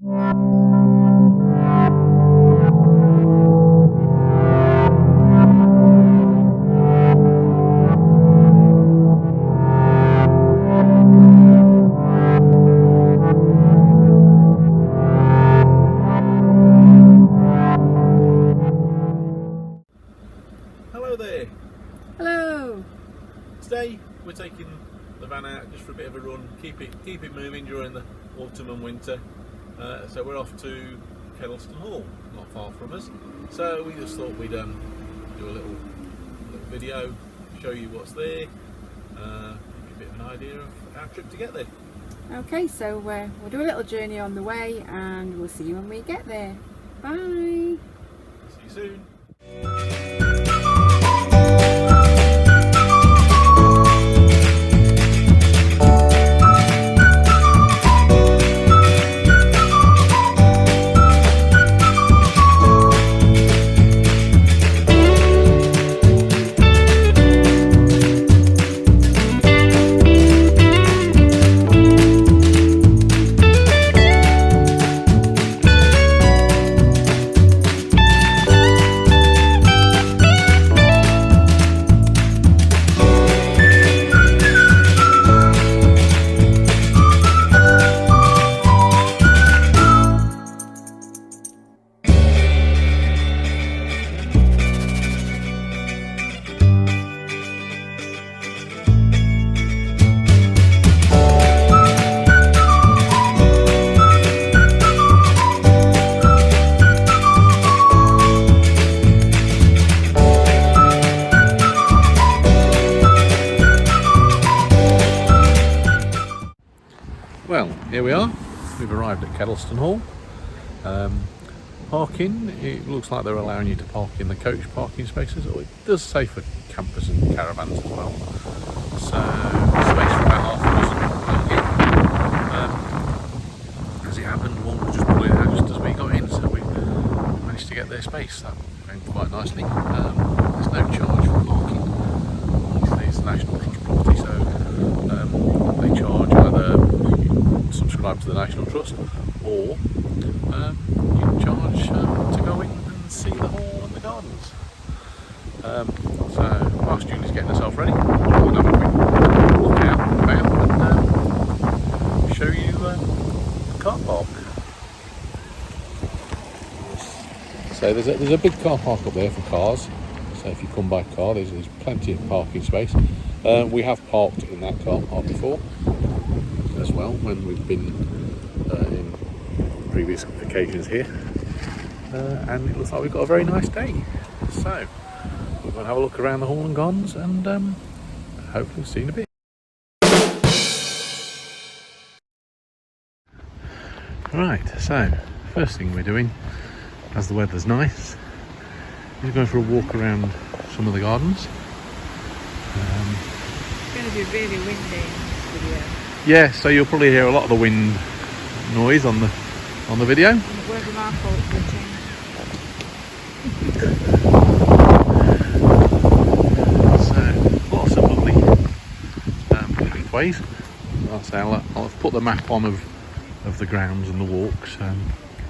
Hello there. Hello. Today we're taking the van out just for a bit of a run, keep it moving during the autumn and winter. So we're off to Kedleston Hall, not far from us. So we just thought we'd do a little video, show you what's there, give you a bit of an idea of our trip to get there. Okay, so we'll do a little journey on the way and we'll see you when we get there. Bye. See you soon. Well, here we are. We've arrived at Kedleston Hall. Parking, it looks like they're allowing you to park in the coach parking spaces, or it does say for campers and caravans as well. So, space for about half a dozen. As it happened, one was just pulling out just as we got in, so we managed to get their space. That went quite nicely. There's no charge for parking. Obviously, it's the National Trust property, so they charge either subscribe to the National Trust, or you can charge to go in and see the hall and the gardens. So whilst Julie's getting herself ready, we'll have a quick look out and about and show you the car park. So there's a big car park up there for cars. So if you come by car, there's plenty of parking space. We have parked in that car park before as well when we've been in previous occasions here, and it looks like we've got a very nice day. So we're going to have a look around the hall and gardens and hopefully see you in a bit. Right, so first thing we're doing, as the weather's nice, is going for a walk around some of the gardens. It's going to be really windy in this video. Yeah, so you'll probably hear a lot of the wind noise on the video. And it won't be my fault for a change. So lots of lovely living ways. I'll have put the map on of the grounds and the walks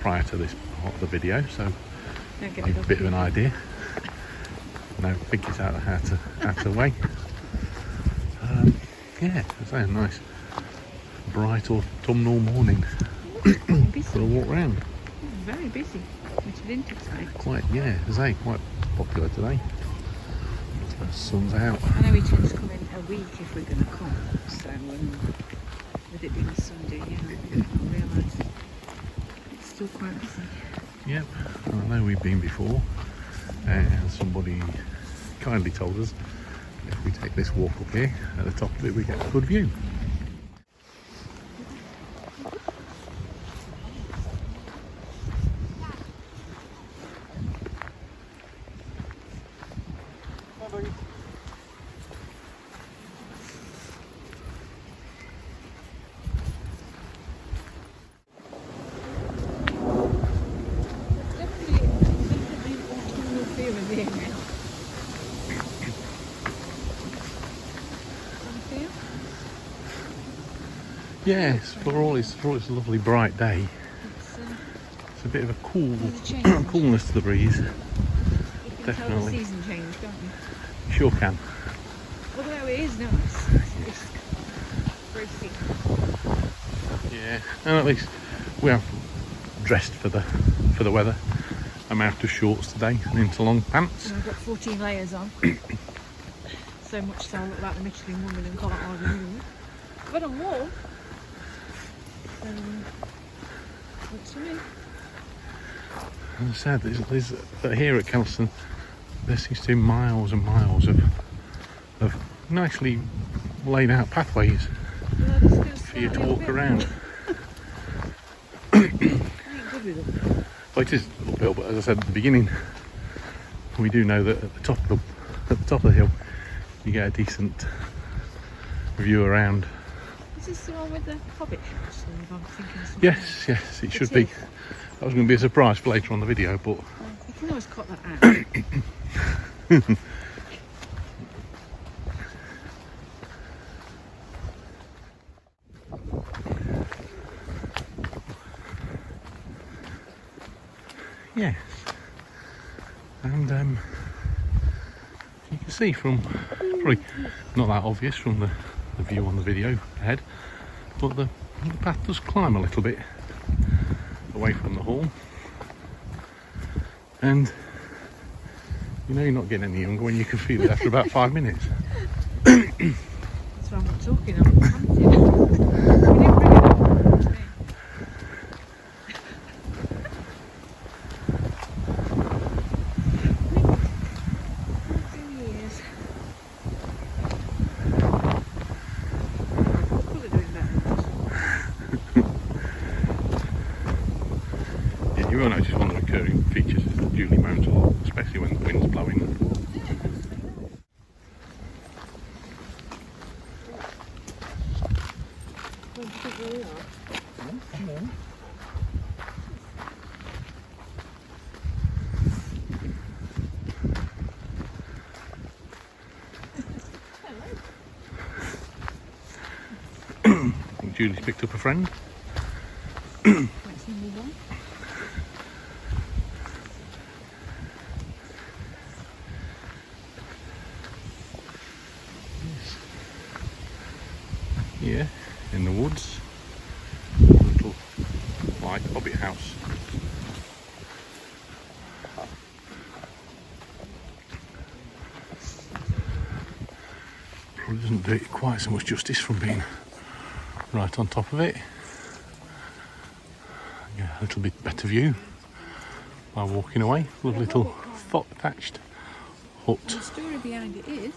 prior to this part of the video, so give you a bit of an idea. No, I think it's out of way. Yeah, it's a nice bright autumnal morning for a walk round. Very busy, which I didn't expect. Quite popular today. The sun's out. I know we tend to come in a week if we're going to come, so with it being a Sunday, I didn't realise it's still quite busy. Yep, I know we've been before, and somebody kindly told us if we take this walk up here, at the top of it we get a good view. Yes, for all it's a lovely bright day. It's a bit of a cool There's a change. coolness to the breeze. You can tell the Definitely. season change, can't you? Sure can. Although it is nice. It's bracing. Yeah, and at least we have dressed for the weather. I'm out of shorts today and into long pants. And I've got 14 layers on. So much so I look like the Michelin woman and can't hardly move. But I'm warm. So, what's for me? As I said, there's here at Kedleston, there seems to be miles and miles of nicely laid out pathways Well, this goes for you to slightly walk uphill. around. I ain't good with them. Well, it is uphill, but as I said at the beginning, we do know that at the top of the hill, you get a decent view around. Is this the one with the hobbit house? Or if I'm thinking of something Yes, it should be. is. That was going to be a surprise for later on the video, but You can always cut that out. yes. And you can see from, probably not that obvious from the view on the video ahead, but the path does climb a little bit away from the hall. And you know you're not getting any younger when you can feel it after about 5 minutes. That's why I'm not talking. I'm panting. We didn't bring it up today. Years. Probably doing better than us. Yeah, you will notice one of the recurring features is that Julie moans a lot, especially when the wind's blowing. Where do you think we are? I think Julie's picked up a friend. Let's move on. Here in the woods, a little like hobbit house. Probably doesn't do it quite so much justice from being right on top of it. Yeah, a little bit better view by walking away. Lovely little thatched hut. The story behind it is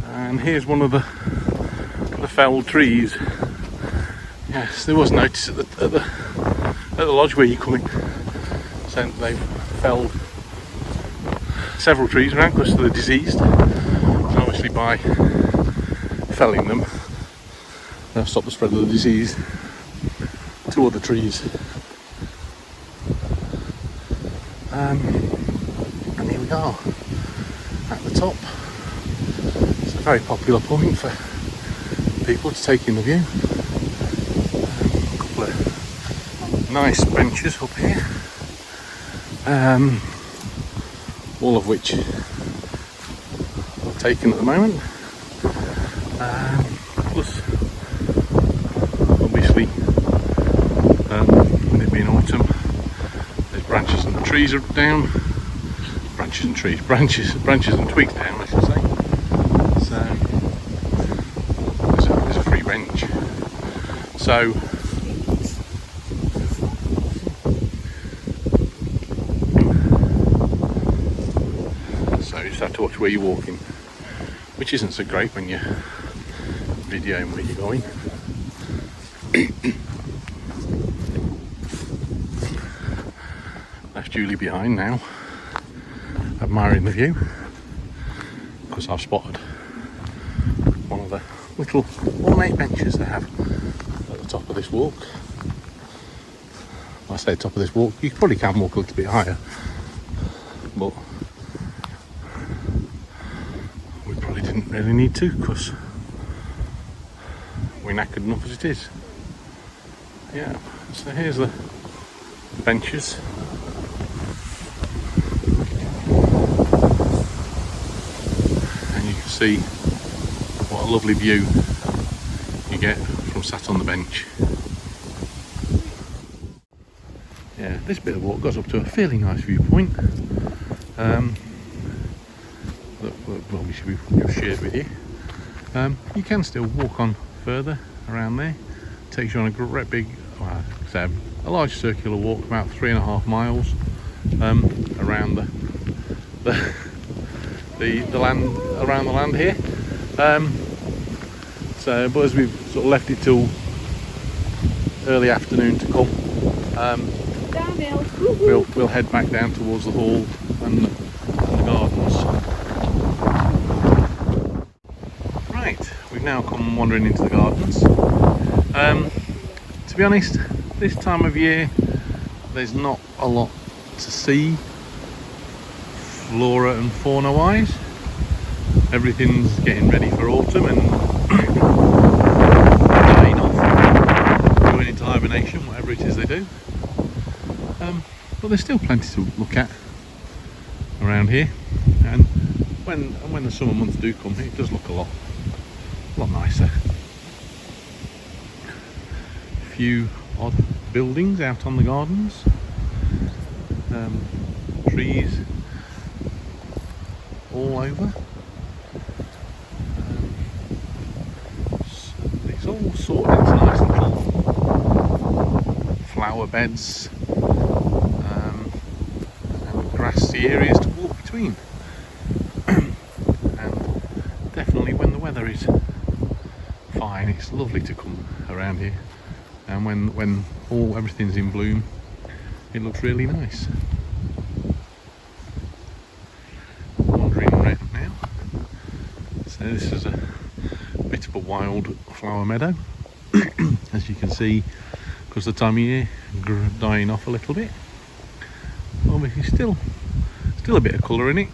and here's one of the felled trees. Yes, there was notice at the lodge where you're coming, saying that they've felled several trees around because they're diseased, and obviously by felling them they've stopped the spread of the disease to other trees. And here we are at the top. It's a very popular point for people to take in the view. A couple of nice benches up here, all of which are taken at the moment. Plus, obviously, with it being autumn, there's branches and the trees are down. Branches and twigs down, I should say. So there's a free bench. So you just have to watch where you're walking, which isn't so great when you're videoing where you're going. Left Julie behind now, admiring the view, because I've spotted one of the little ornate benches they have at the top of this walk. I say top of this walk. You probably can walk a little bit higher, but we probably didn't really need to because we're knackered enough as it is. Yeah, so here's the benches. And you can see what a lovely view you get from sat on the bench. Yeah, this bit of walk goes up to a fairly nice viewpoint. That obviously we've shared with you. You can still walk on further around there. It takes you on a great big, a large circular walk, about 3.5 miles around the land, around the land here. But as we've sort of left it till early afternoon to come, we'll head back down towards the hall and the gardens. Right, we've now come wandering into the gardens. To be honest, this time of year there's not a lot to see flora and fauna wise. Everything's getting ready for autumn and dying off, going into hibernation, whatever it is they do. But there's still plenty to look at around here, and when the summer months do come, it does look a lot nicer. A few odd buildings out on the gardens, trees all over. It's all sorted into nice little flower beds and grassy areas to walk between. And definitely when the weather is fine, it's lovely to come around here. And when everything's in bloom, it looks really nice. Wandering around now. So this is a bit of a wild flower meadow, as you can see, because the time of year dying off a little bit. Obviously still a bit of colour in it.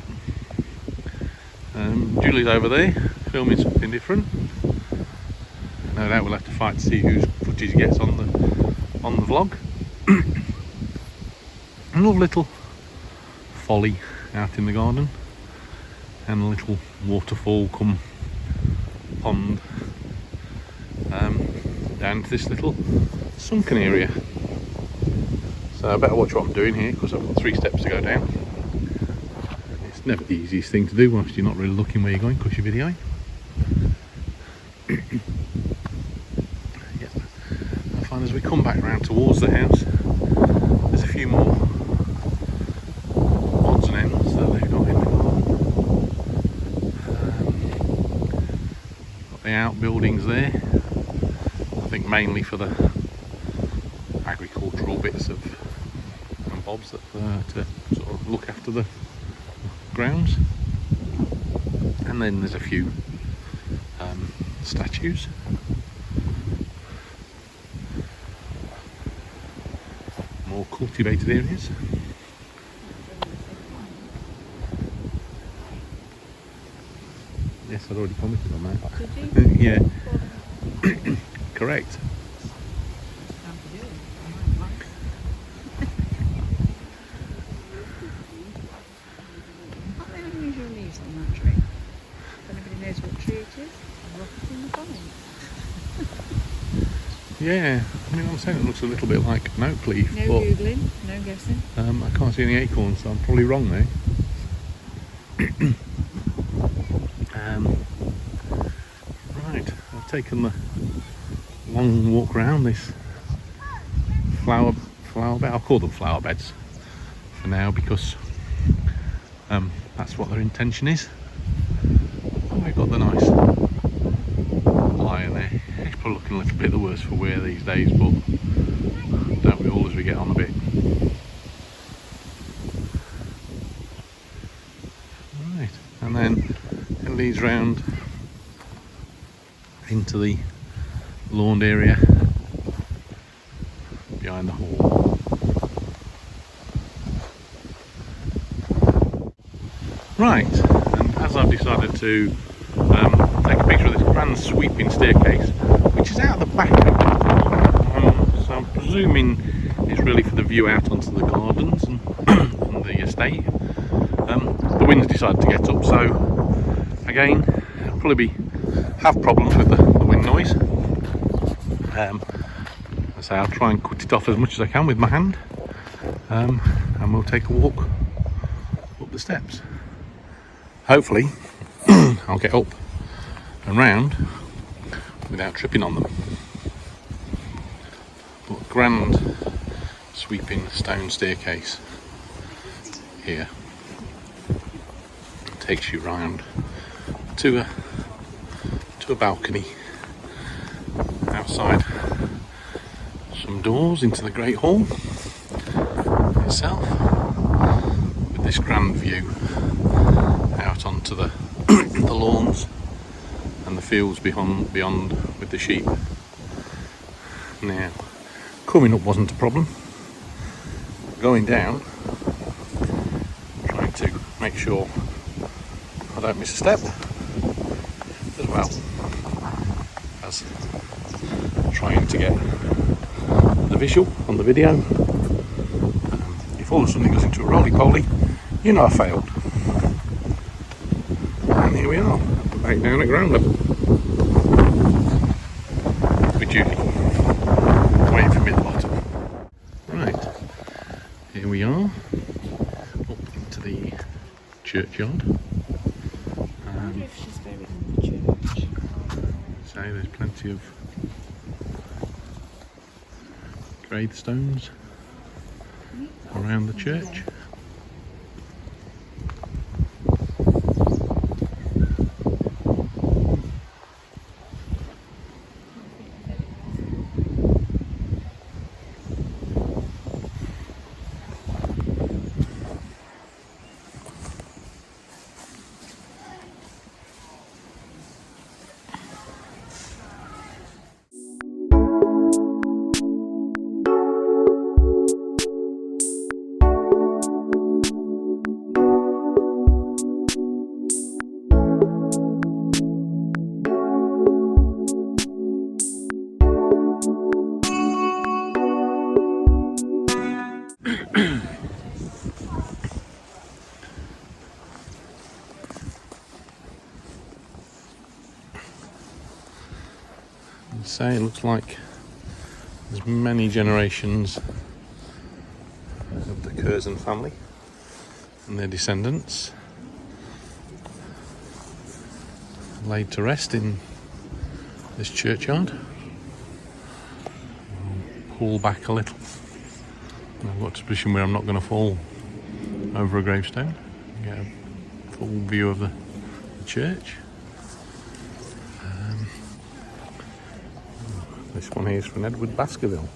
Julie's over there filming something different. No doubt we'll have to fight to see whose footage gets on the vlog. Another little folly out in the garden, and a little waterfall come pond down to this little sunken area. So I better watch what I'm doing here because I've got 3 steps to go down. It's never the easiest thing to do whilst you're not really looking where you're going because you're videoing. Yeah, I find as we come back round towards the house, there's a few more odds and ends that they've got in the garden. Got the outbuildings there, I think mainly for the agricultural bits and bobs that to sort of look after the grounds. And then there's a few statues. More cultivated areas. Yes, I'd already commented on that. Did you? Yeah. Correct. Aren't there unusual leaves on that tree? If anybody knows what tree it is, drop it in the comments. Yeah, I mean, I'm saying it looks a little bit like an oak leaf, No but googling, no guessing. I can't see any acorns, so I'm probably wrong there. Right, I've taken the long walk around this flower bed. I'll call them flower beds for now because that's what their intention is. Oh, we've got the nice lion there. He's probably looking a little bit the worse for wear these days, but don't we all as we get on a bit. Right, and then it leads round into the lawned area behind the hall. Right, and as I've decided to take a picture of this grand sweeping staircase, which is out the back of it, so I'm presuming it's really for the view out onto the gardens and, and the estate. The wind's decided to get up, so again, I'll probably have problems with the wind noise. So I'll try and cut it off as much as I can with my hand, and we'll take a walk up the steps. Hopefully I'll get up and round without tripping on them. But grand sweeping stone staircase here takes you round to a balcony outside, some doors into the great hall itself, with this grand view out onto the the lawns and the fields beyond with the sheep. Now, coming up wasn't a problem. Going down, trying to make sure I don't miss a step, as well as trying to get the visual on the video. If all of a sudden it goes into a roly-poly, you know I failed. And here we are, back down at ground level. With Julie, waiting for me at the bottom. Right, here we are, up into the churchyard. I wonder if she's buried in the church. So there's plenty of gravestones around the church. So it looks like there's many generations of the Curzon family and their descendants laid to rest in this churchyard. I'll pull back a little. I've got to a position where I'm not going to fall over a gravestone. Get a full view of the church. This one here is from Edward Baskerville.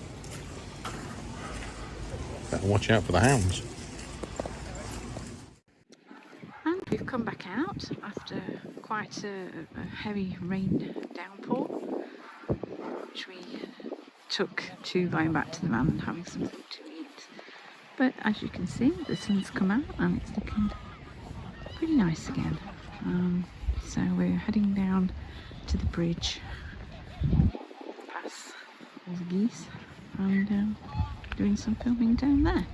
Better watch out for the hounds. And we've come back out after quite a heavy rain downpour, which we took to going back to the van and having something to eat. But as you can see, the sun's come out and it's looking pretty nice again. So we're heading down to the bridge, past all the geese, and doing some filming down there.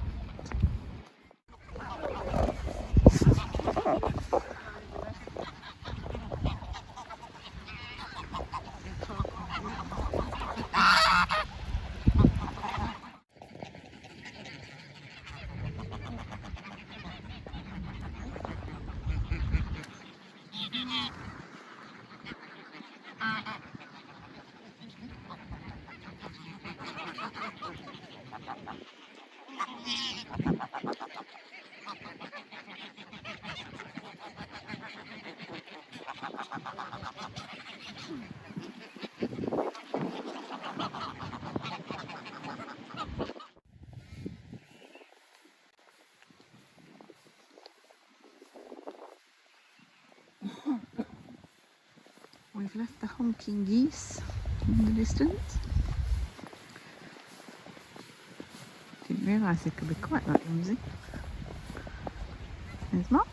We've left the honking geese in the distance. Didn't realise they could be quite that noisy. There's Mark.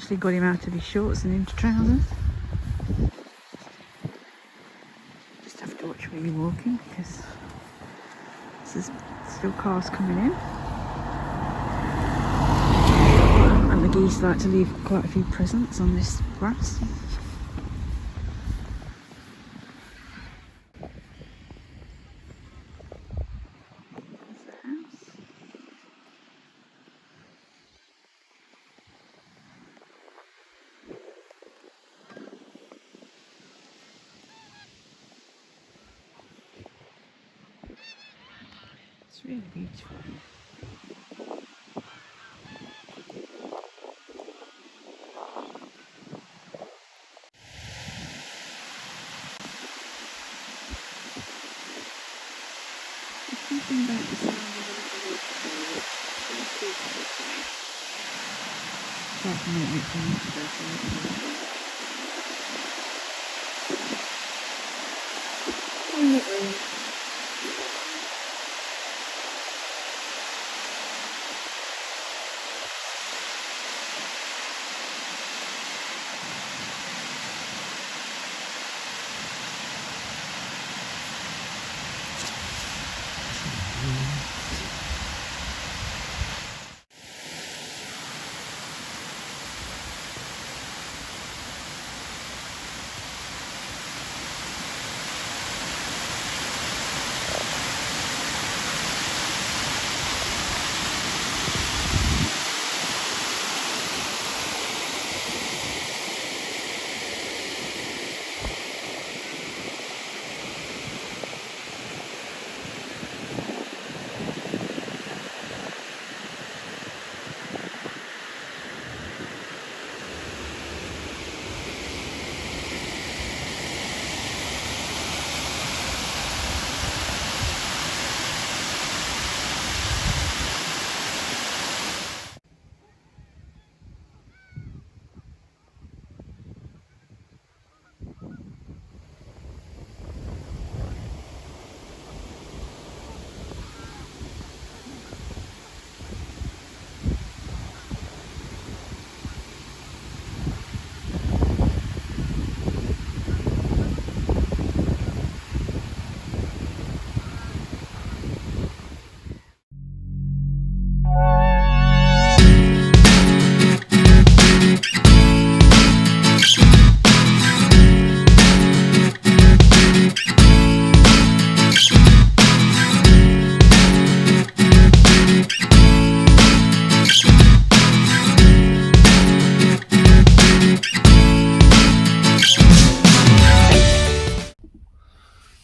actually got him out of his shorts and into trousers. Just have to watch where you're walking because there's still cars coming in. And the geese like to leave quite a few presents on this grass. There's the house. It's really beautiful. Something about the sound of a little waterfall which seems to be to me. Apart from it makes me want to go for a little water. Oh, not really.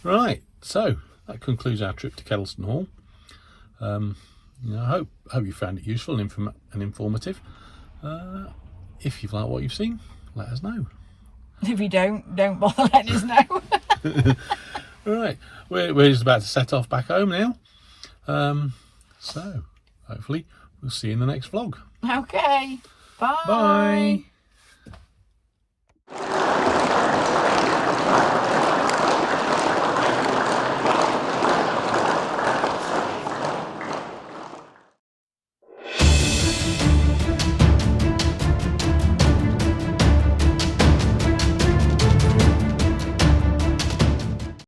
Right, so that concludes our trip to Kedleston Hall. I hope you found it useful and informative. If you've liked what you've seen, let us know. If you don't bother letting us know. Right, we're just about to set off back home now. So hopefully we'll see you in the next vlog. Okay, bye. Bye.